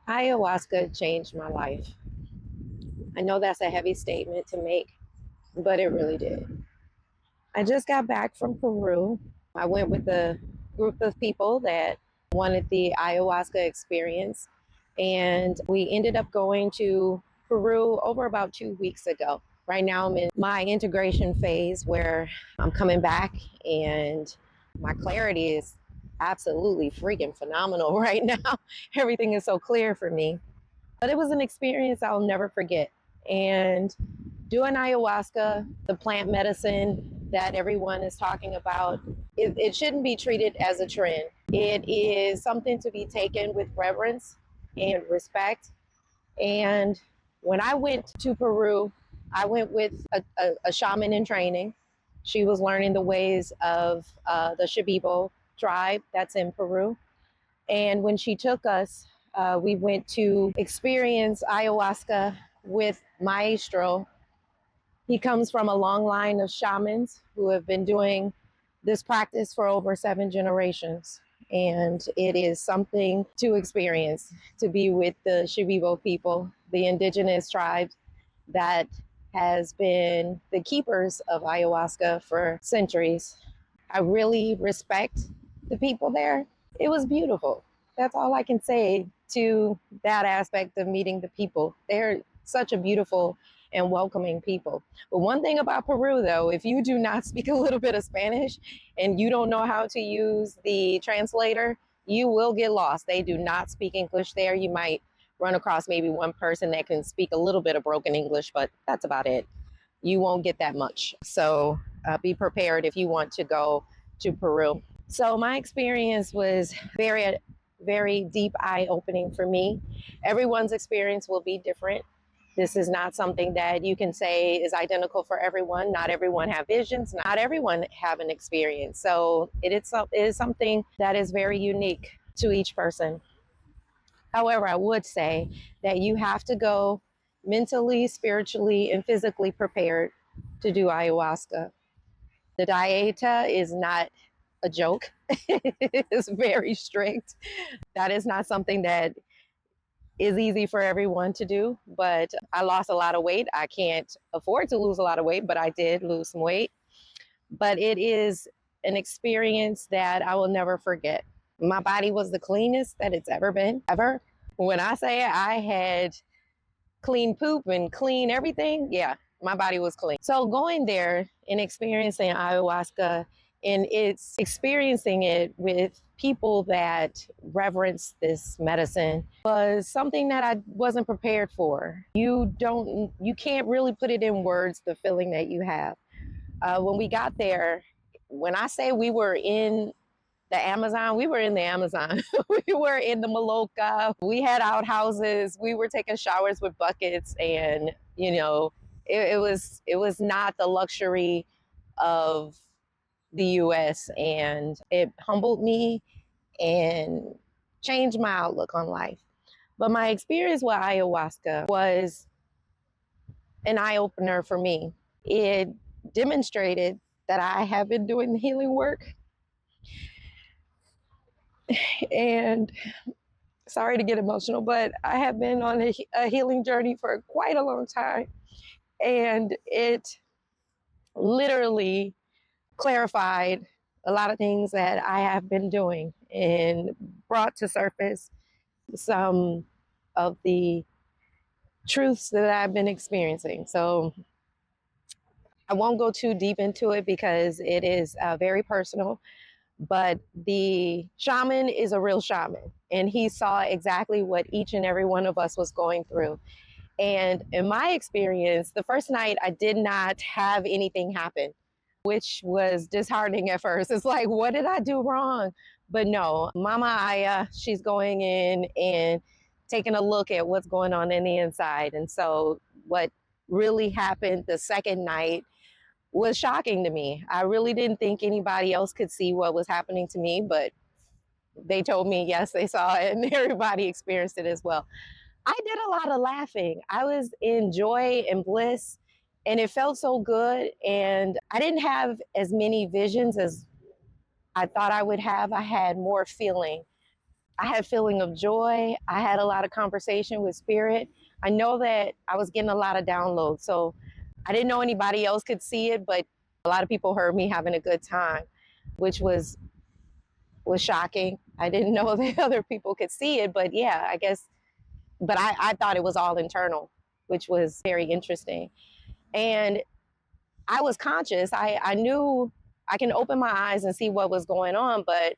Ayahuasca changed my life. I know that's a heavy statement to make, but it really did. I just got back from Peru. I went with a group of people that wanted the ayahuasca experience, and we ended up going to Peru over about 2 weeks ago. Right now, I'm in my integration phase where I'm coming back, and my clarity is absolutely freaking phenomenal right now. Everything is so clear for me. But it was an experience I'll never forget. And doing ayahuasca, the plant medicine that everyone is talking about, it shouldn't be treated as a trend. It is something to be taken with reverence and respect. And when I went to Peru, I went with a shaman in training. She was learning the ways of the Shipibo tribe that's in Peru. And when she took us, we went to experience ayahuasca with Maestro. He comes from a long line of shamans who have been doing this practice for over 7 generations. And it is something to experience, to be with the Shipibo people, the indigenous tribes that has been the keepers of ayahuasca for centuries. I really respect the people there. It was beautiful. That's all I can say to that aspect of meeting the people. They're such a beautiful and welcoming people. But one thing about Peru, though, if you do not speak a little bit of Spanish and you don't know how to use the translator, you will get lost. They do not speak English there. You might run across maybe one person that can speak a little bit of broken English, but that's about it. You won't get that much. So be prepared if you want to go to Peru. So my experience was very deep eye opening for me. Everyone's experience will be different. This is not something that you can say is identical for everyone. Not everyone have visions. Not everyone have an experience. So it is something that is very unique to each person. However, I would say that you have to go mentally, spiritually, and physically prepared to do ayahuasca. The dieta is not a joke. It's very strict. That is not something that is easy for everyone to do, but I lost a lot of weight. I can't afford to lose a lot of weight, but I did lose some weight. But it is an experience that I will never forget. My body was the cleanest that it's ever been, ever. When I say I had clean poop and clean everything, yeah, my body was clean. So going there and experiencing ayahuasca and it's experiencing it with people that reverence this medicine was something that I wasn't prepared for. You can't really put it in words, the feeling that you have. When we got there, when I say we were in the Amazon, we were in the Amazon. We were in the Maloka. We had outhouses. We were taking showers with buckets, and it was not the luxury of the U.S. And it humbled me and changed my outlook on life. But my experience with ayahuasca was an eye opener for me. It demonstrated that I have been doing the healing work, and sorry to get emotional, but I have been on a healing journey for quite a long time. And it literally clarified a lot of things that I have been doing and brought to surface some of the truths that I've been experiencing. So I won't go too deep into it because it is very personal. But the shaman is a real shaman, and he saw exactly what each and every one of us was going through. And in my experience, the first night I did not have anything happen, which was disheartening at first. It's like, what did I do wrong? But no, Momma Aya, she's going in and taking a look at what's going on in the inside. And so what really happened the second night was shocking to me. I really didn't think anybody else could see what was happening to me, but they told me, yes, they saw it and everybody experienced it as well. I did a lot of laughing. I was in joy and bliss, and it felt so good. And I didn't have as many visions as I thought I would have. I had more feeling. I had a feeling of joy. I had a lot of conversation with spirit. I know that I was getting a lot of downloads. So I didn't know anybody else could see it, but a lot of people heard me having a good time, which was shocking. I didn't know that other people could see it, but yeah, I guess, but I thought it was all internal, which was very interesting. And I was conscious. I knew I can open my eyes and see what was going on, but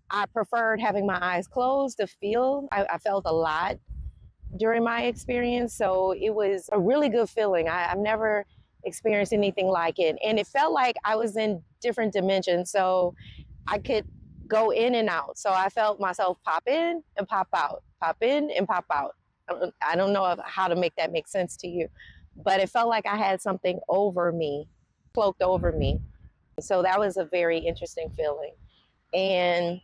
I preferred having my eyes closed to feel. I felt a lot during my experience. So it was a really good feeling. I've never experienced anything like it. And it felt like I was in different dimensions. So I could go in and out. So I felt myself pop in and pop out, pop in and pop out. I don't know how to make that make sense to you, but it felt like I had something over me, cloaked over me. So that was a very interesting feeling. And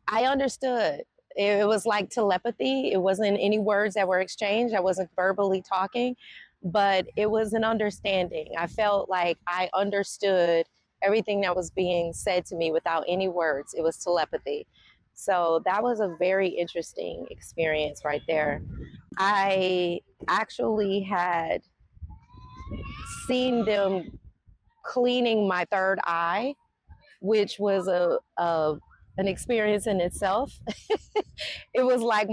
I understood. It was like telepathy. It wasn't any words that were exchanged. I wasn't verbally talking, but it was an understanding. I felt like I understood everything that was being said to me without any words. It was telepathy. So that was a very interesting experience right there. I actually had seen them cleaning my third eye, which was a an experience in itself. It was like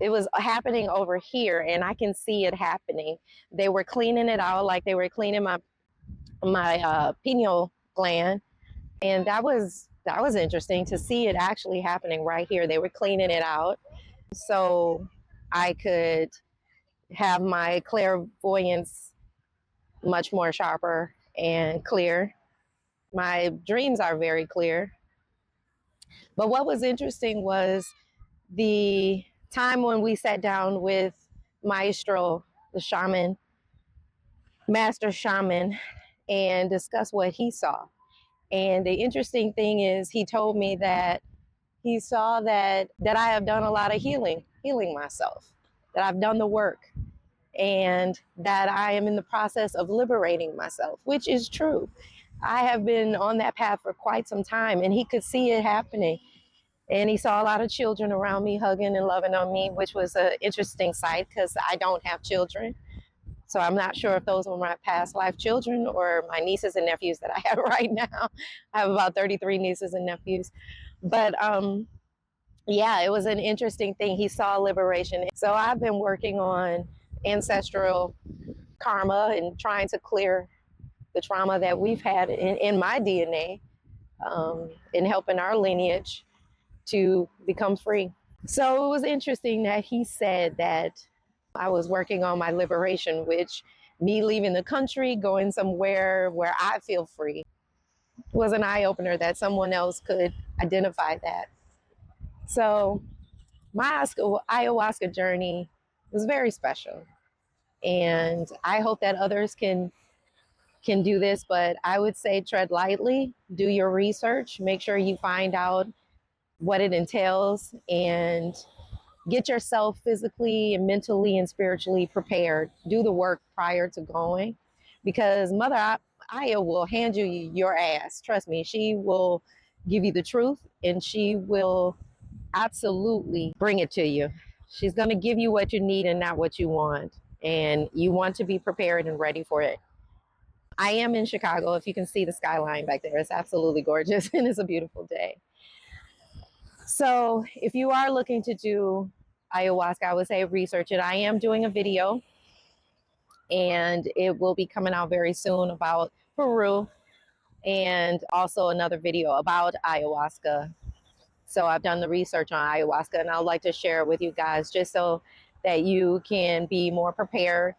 it was happening over here and I can see it happening. They were cleaning it out like they were cleaning my pineal gland, and that was interesting to see it actually happening right here. They were cleaning it out so I could have my clairvoyance much more sharper and clear. My dreams are very clear. But what was interesting was the time when we sat down with Maestro, the shaman, master shaman, and discussed what he saw. And the interesting thing is, he told me that he saw that I have done a lot of healing myself, that I've done the work, and that I am in the process of liberating myself, which is true. I have been on that path for quite some time, and he could see it happening. And he saw a lot of children around me hugging and loving on me, which was an interesting sight because I don't have children. So I'm not sure if those were my past life children or my nieces and nephews that I have right now. I have about 33 nieces and nephews. But yeah, it was an interesting thing. He saw liberation. So I've been working on ancestral karma and trying to clear the trauma that we've had in my DNA, in helping our lineage to become free. So it was interesting that he said that I was working on my liberation, which me leaving the country, going somewhere where I feel free, was an eye opener that someone else could identify that. So my ayahuasca journey was very special. And I hope that others can do this, but I would say tread lightly, do your research, make sure you find out what it entails, and get yourself physically and mentally and spiritually prepared. Do the work prior to going, because Mother Aya will hand you your ass. Trust me, she will give you the truth and she will absolutely bring it to you. She's going to give you what you need and not what you want. And you want to be prepared and ready for it. I am in Chicago. If you can see the skyline back there, it's absolutely gorgeous and it's a beautiful day. So if you are looking to do ayahuasca, I would say research it. I am doing a video and it will be coming out very soon about Peru, and also another video about ayahuasca. So I've done the research on ayahuasca and I'd like to share it with you guys just so that you can be more prepared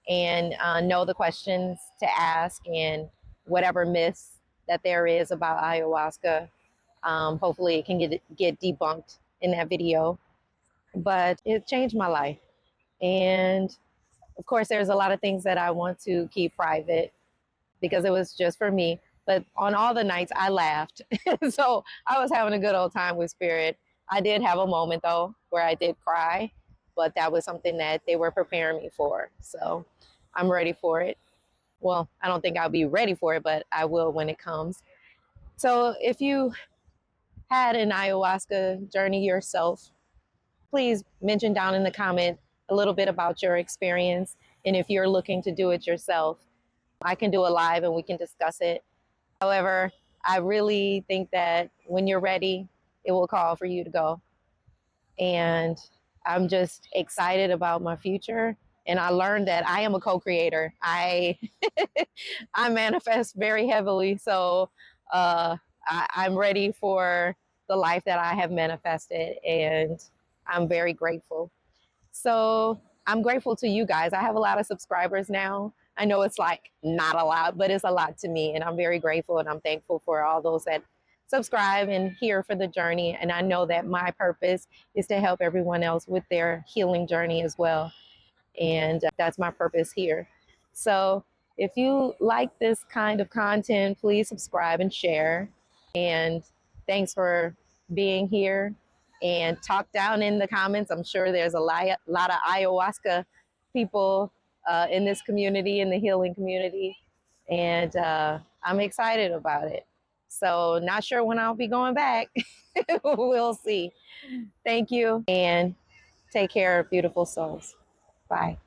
and know the questions to ask and whatever myths that there is about ayahuasca. Hopefully it can get debunked in that video. But it changed my life. And of course, there's a lot of things that I want to keep private because it was just for me. But on all the nights, I laughed. So I was having a good old time with Spirit. I did have a moment, though, where I did cry, but that was something that they were preparing me for. So I'm ready for it. Well, I don't think I'll be ready for it, but I will when it comes. So if you had an ayahuasca journey yourself, please mention down in the comment a little bit about your experience. And if you're looking to do it yourself, I can do a live and we can discuss it. However, I really think that when you're ready, it will call for you to go. And I'm just excited about my future. And I learned that I am a co-creator. I manifest very heavily, so I'm ready for the life that I have manifested, and I'm very grateful. So I'm grateful to you guys. I have a lot of subscribers now. I know it's like not a lot, but it's a lot to me. And I'm very grateful and I'm thankful for all those that subscribe and here for the journey. And I know that my purpose is to help everyone else with their healing journey as well. And that's my purpose here. So if you like this kind of content, please subscribe and share. And thanks for being here. And talk down in the comments. I'm sure there's a lot of ayahuasca people in this community, in the healing community. And I'm excited about it. So not sure when I'll be going back. We'll see. Thank you and take care, beautiful souls. Bye.